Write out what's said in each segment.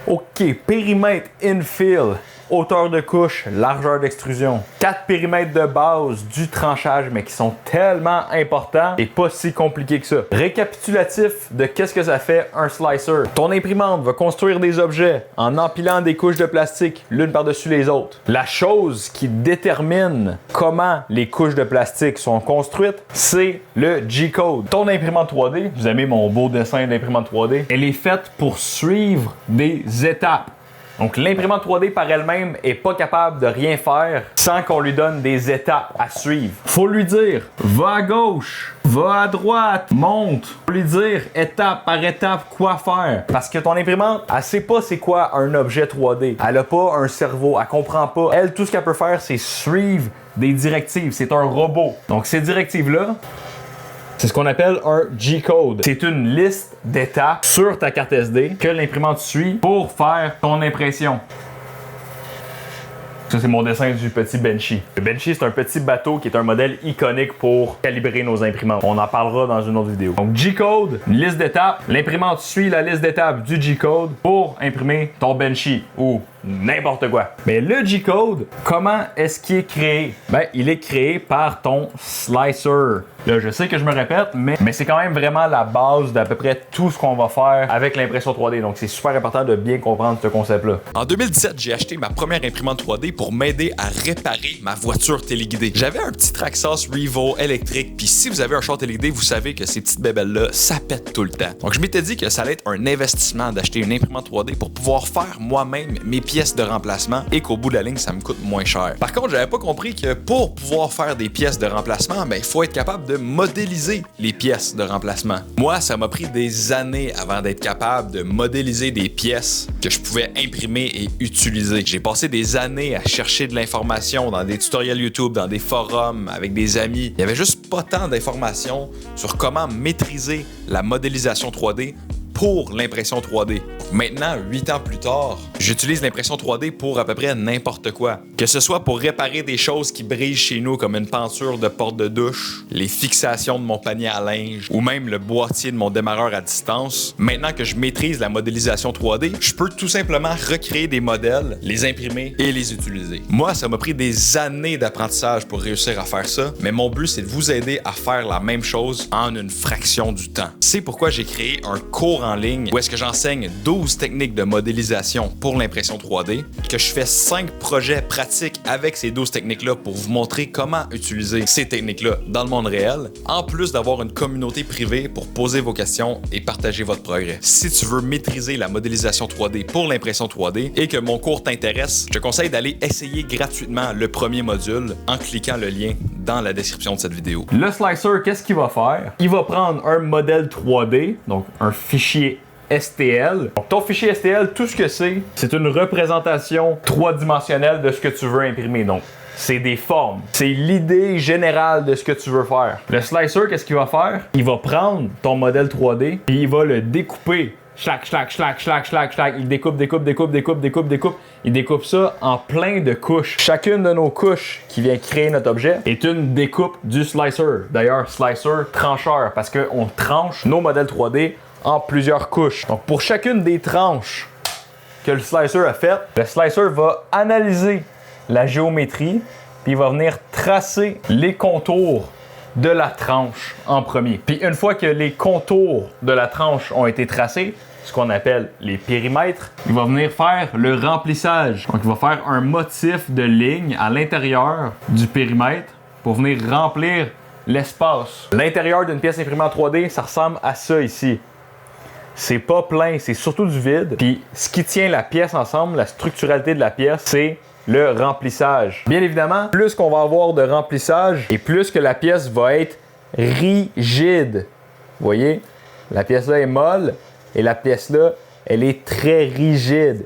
OK, périmètre infill, hauteur de couche, largeur d'extrusion. 4 périmètres de base du tranchage, mais qui sont tellement importants et pas si compliqués que ça. Récapitulatif de qu'est-ce que ça fait un slicer. Ton imprimante va construire des objets en empilant des couches de plastique l'une par-dessus les autres. La chose qui détermine comment les couches de plastique sont construites, c'est le G-code. Ton imprimante 3D, vous aimez mon beau dessin d'imprimante 3D, elle est faite pour suivre des étapes. Donc l'imprimante 3D par elle-même est pas capable de rien faire sans qu'on lui donne des étapes à suivre. Faut lui dire, va à gauche, va à droite, monte. Faut lui dire étape par étape quoi faire. Parce que ton imprimante, elle sait pas c'est quoi un objet 3D. Elle a pas un cerveau, elle comprend pas. Elle, tout ce qu'elle peut faire, c'est suivre des directives. C'est un robot. Donc ces directives-là, c'est ce qu'on appelle un G-code. C'est une liste d'étapes sur ta carte SD que l'imprimante suit pour faire ton impression. Ça, c'est mon dessin du petit Benchy. Le Benchy, c'est un petit bateau qui est un modèle iconique pour calibrer nos imprimantes. On en parlera dans une autre vidéo. Donc, G-code, une liste d'étapes. L'imprimante suit la liste d'étapes du G-code pour imprimer ton Benchy ou n'importe quoi. Mais le G-code, comment est-ce qu'il est créé? Ben, il est créé par ton slicer. Là, je sais que je me répète, mais c'est quand même vraiment la base d'à peu près tout ce qu'on va faire avec l'impression 3D. Donc, c'est super important de bien comprendre ce concept-là. En 2017, j'ai acheté ma première imprimante 3D pour m'aider à réparer ma voiture téléguidée. J'avais un petit Traxxas Revo électrique, puis si vous avez un char téléguidé, vous savez que ces petites bébelles-là, ça pète tout le temps. Donc, je m'étais dit que ça allait être un investissement d'acheter une imprimante 3D pour pouvoir faire moi-même mes pièces de remplacement et qu'au bout de la ligne, ça me coûte moins cher. Par contre, j'avais pas compris que pour pouvoir faire des pièces de remplacement, ben, il faut être capable de modéliser les pièces de remplacement. Moi, ça m'a pris des années avant d'être capable de modéliser des pièces que je pouvais imprimer et utiliser. J'ai passé des années à chercher de l'information dans des tutoriels YouTube, dans des forums, avec des amis. Il y avait juste pas tant d'informations sur comment maîtriser la modélisation 3D pour l'impression 3D. Maintenant, 8 ans plus tard, j'utilise l'impression 3D pour à peu près n'importe quoi. Que ce soit pour réparer des choses qui brisent chez nous comme une penture de porte de douche, les fixations de mon panier à linge ou même le boîtier de mon démarreur à distance. Maintenant que je maîtrise la modélisation 3D, je peux tout simplement recréer des modèles, les imprimer et les utiliser. Moi, ça m'a pris des années d'apprentissage pour réussir à faire ça, mais mon but, c'est de vous aider à faire la même chose en une fraction du temps. C'est pourquoi j'ai créé un cours en ligne où est-ce que j'enseigne 12 techniques de modélisation pour l'impression 3D, que je fais 5 projets pratiques avec ces 12 techniques-là pour vous montrer comment utiliser ces techniques-là dans le monde réel, en plus d'avoir une communauté privée pour poser vos questions et partager votre progrès. Si tu veux maîtriser la modélisation 3D pour l'impression 3D et que mon cours t'intéresse, je te conseille d'aller essayer gratuitement le premier module en cliquant le lien dans la description de cette vidéo. Le slicer, qu'est-ce qu'il va faire? Il va prendre un modèle 3D, donc un fichier STL. Donc, ton fichier STL, tout ce que c'est une représentation 3-dimensionnelle de ce que tu veux imprimer. Donc, c'est des formes. C'est l'idée générale de ce que tu veux faire. Le slicer, qu'est-ce qu'il va faire? Il va prendre ton modèle 3D et il va le découper. Schlac. Il découpe. Il découpe ça en plein de couches. Chacune de nos couches qui vient créer notre objet est une découpe du slicer. D'ailleurs, slicer, trancheur, parce qu'on tranche nos modèles 3D en plusieurs couches. Donc, pour chacune des tranches que le slicer a faites, le slicer va analyser la géométrie, puis il va venir tracer les contours de la tranche en premier. Puis une fois que les contours de la tranche ont été tracés, ce qu'on appelle les périmètres, il va venir faire le remplissage. Donc, il va faire un motif de ligne à l'intérieur du périmètre pour venir remplir l'espace. L'intérieur d'une pièce imprimée en 3D, ça ressemble à ça ici. C'est pas plein, c'est surtout du vide. Puis ce qui tient la pièce ensemble, la structuralité de la pièce, c'est le remplissage. Bien évidemment, plus qu'on va avoir de remplissage et plus que la pièce va être rigide. Vous voyez? La pièce là est molle et la pièce là, elle est très rigide.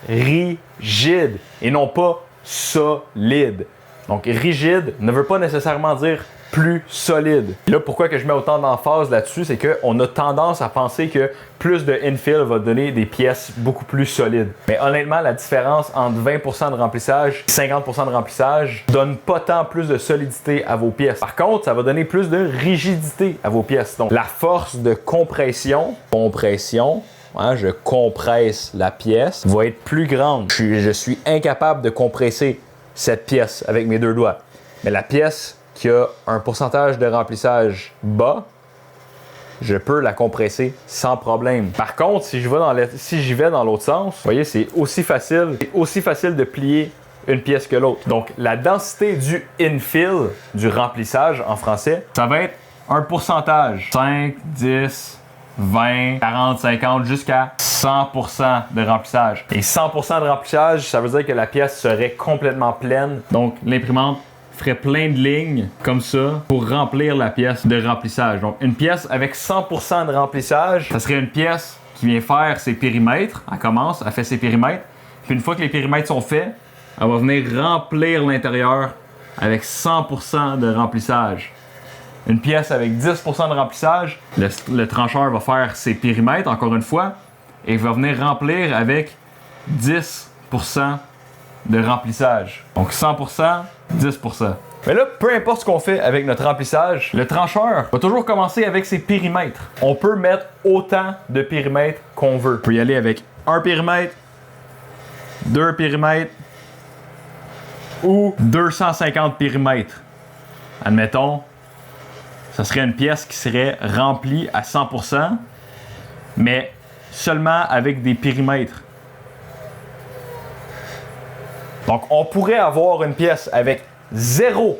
Rigide et non pas solide. Donc rigide ne veut pas nécessairement dire plus solide. Là, pourquoi que je mets autant d'emphase là-dessus, c'est qu'on a tendance à penser que plus de infill va donner des pièces beaucoup plus solides. Mais honnêtement, la différence entre 20% de remplissage et 50% de remplissage donne pas tant plus de solidité à vos pièces. Par contre, ça va donner plus de rigidité à vos pièces. Donc, la force de compression hein, je compresse la pièce, va être plus grande. Je suis incapable de compresser cette pièce avec mes 2 doigts. Mais la pièce qui a un pourcentage de remplissage bas, je peux la compresser sans problème. Par contre, si j'y vais dans l'autre sens, vous voyez, c'est aussi facile de plier une pièce que l'autre. Donc, la densité du infill, du remplissage en français, ça va être un pourcentage. 5, 10, 20, 40, 50, jusqu'à 100% de remplissage. Et 100% de remplissage, ça veut dire que la pièce serait complètement pleine. Donc, l'imprimante ferait plein de lignes comme ça pour remplir la pièce de remplissage. Donc, une pièce avec 100% de remplissage, ça serait une pièce qui vient faire ses périmètres. Elle fait ses périmètres. Puis une fois que les périmètres sont faits, elle va venir remplir l'intérieur avec 100% de remplissage. Une pièce avec 10% de remplissage, le trancheur va faire ses périmètres, encore une fois, et va venir remplir avec 10% de remplissage. Donc 100%, 10%. Mais là, peu importe ce qu'on fait avec notre remplissage, le trancheur va toujours commencer avec ses périmètres. On peut mettre autant de périmètres qu'on veut. On peut y aller avec un périmètre, 2 périmètres ou 250 périmètres. Admettons, ça serait une pièce qui serait remplie à 100%, mais seulement avec des périmètres. Donc, on pourrait avoir une pièce avec 0%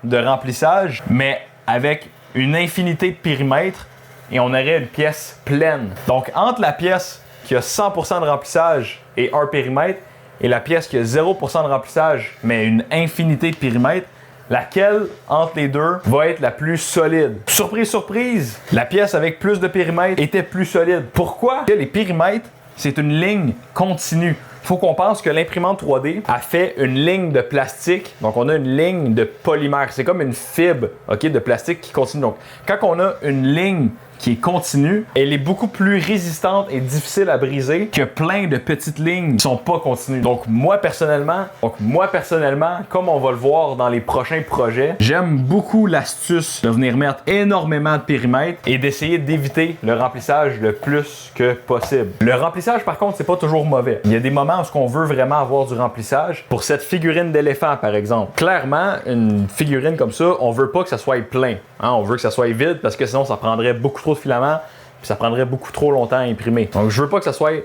de remplissage, mais avec une infinité de périmètres, et on aurait une pièce pleine. Donc, entre la pièce qui a 100% de remplissage et un périmètre, et la pièce qui a 0% de remplissage, mais une infinité de périmètres, laquelle, entre les deux, va être la plus solide. Surprise, surprise, la pièce avec plus de périmètres était plus solide. Pourquoi? Parce que les périmètres, c'est une ligne continue. Il faut qu'on pense que l'imprimante 3D a fait une ligne de plastique. Donc, on a une ligne de polymère. C'est comme une fibre, de plastique qui continue. Donc, quand on a une ligne qui est continue, elle est beaucoup plus résistante et difficile à briser que plein de petites lignes qui sont pas continues. Donc moi personnellement, comme on va le voir dans les prochains projets, j'aime beaucoup l'astuce de venir mettre énormément de périmètres et d'essayer d'éviter le remplissage le plus que possible. Le remplissage par contre, c'est pas toujours mauvais. Il y a des moments où on veut vraiment avoir du remplissage. Pour cette figurine d'éléphant par exemple, clairement une figurine comme ça, on veut pas que ça soit plein. On veut que ça soit vide parce que sinon ça prendrait beaucoup trop de filaments puis ça prendrait beaucoup trop longtemps à imprimer. Donc je veux pas que ça soit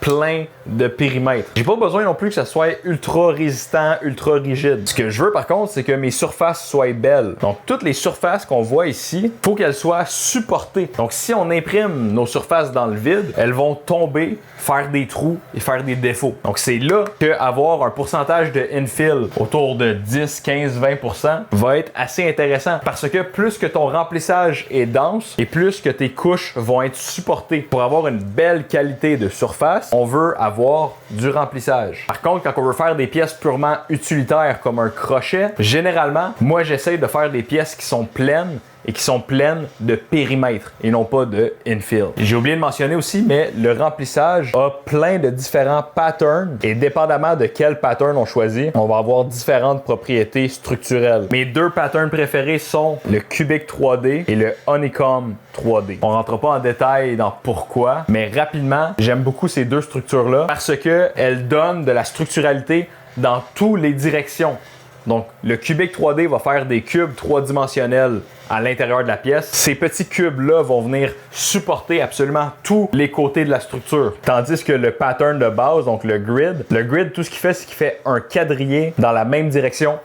plein de périmètres. J'ai pas besoin non plus que ça soit ultra résistant, ultra rigide. Ce que je veux par contre, c'est que mes surfaces soient belles. Donc toutes les surfaces qu'on voit ici, faut qu'elles soient supportées. Donc si on imprime nos surfaces dans le vide, elles vont tomber, faire des trous et faire des défauts. Donc c'est là qu'avoir un pourcentage de infill autour de 10, 15, 20% va être assez intéressant parce que plus que ton remplissage est dense et plus que tes couches vont être supportées. Pour avoir une belle qualité de surface, on veut avoir du remplissage. Par contre, quand on veut faire des pièces purement utilitaires comme un crochet, généralement, moi j'essaie de faire des pièces qui sont pleines et qui sont pleines de périmètres et non pas de infill. J'ai oublié de mentionner aussi, mais le remplissage a plein de différents patterns et dépendamment de quel pattern on choisit, on va avoir différentes propriétés structurelles. Mes 2 patterns préférés sont le Cubic 3D et le Honeycomb 3D. On rentre pas en détail dans pourquoi, mais rapidement, j'aime beaucoup ces 2 structures-là parce que elles donnent de la structuralité dans toutes les directions. Donc, le Cubic 3D va faire des cubes 3-dimensionnels à l'intérieur de la pièce. Ces petits cubes-là vont venir supporter absolument tous les côtés de la structure. Tandis que le pattern de base, donc le grid, tout ce qu'il fait, c'est qu'il fait un quadrillé dans la même direction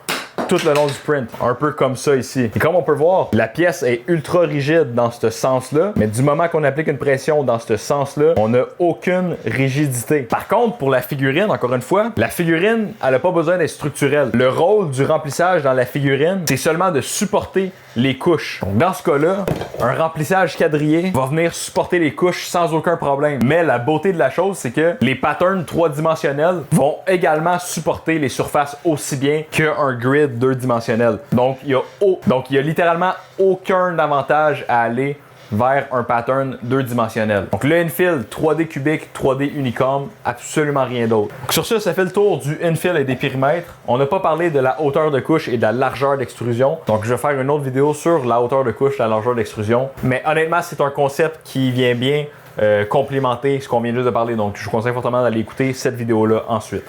tout le long du print. Un peu comme ça ici. Et comme on peut voir, la pièce est ultra rigide dans ce sens-là, mais du moment qu'on applique une pression dans ce sens-là, on n'a aucune rigidité. Par contre, pour la figurine, encore une fois, la figurine, elle n'a pas besoin d'être structurelle. Le rôle du remplissage dans la figurine, c'est seulement de supporter les couches. Donc dans ce cas-là, un remplissage quadrillé va venir supporter les couches sans aucun problème. Mais la beauté de la chose, c'est que les patterns 3-dimensionnels vont également supporter les surfaces aussi bien qu'un grid 2-dimensionnel. Donc il y a littéralement aucun avantage à aller vers un pattern 2-dimensionnel. Donc le infill 3D cubique, 3D uniforme, absolument rien d'autre. Sur ça fait le tour du infill et des périmètres. On n'a pas parlé de la hauteur de couche et de la largeur d'extrusion. Donc je vais faire une autre vidéo sur la hauteur de couche, la largeur d'extrusion. Mais honnêtement, c'est un concept qui vient bien complémenter ce qu'on vient juste de parler. Donc, je vous conseille fortement d'aller écouter cette vidéo-là ensuite.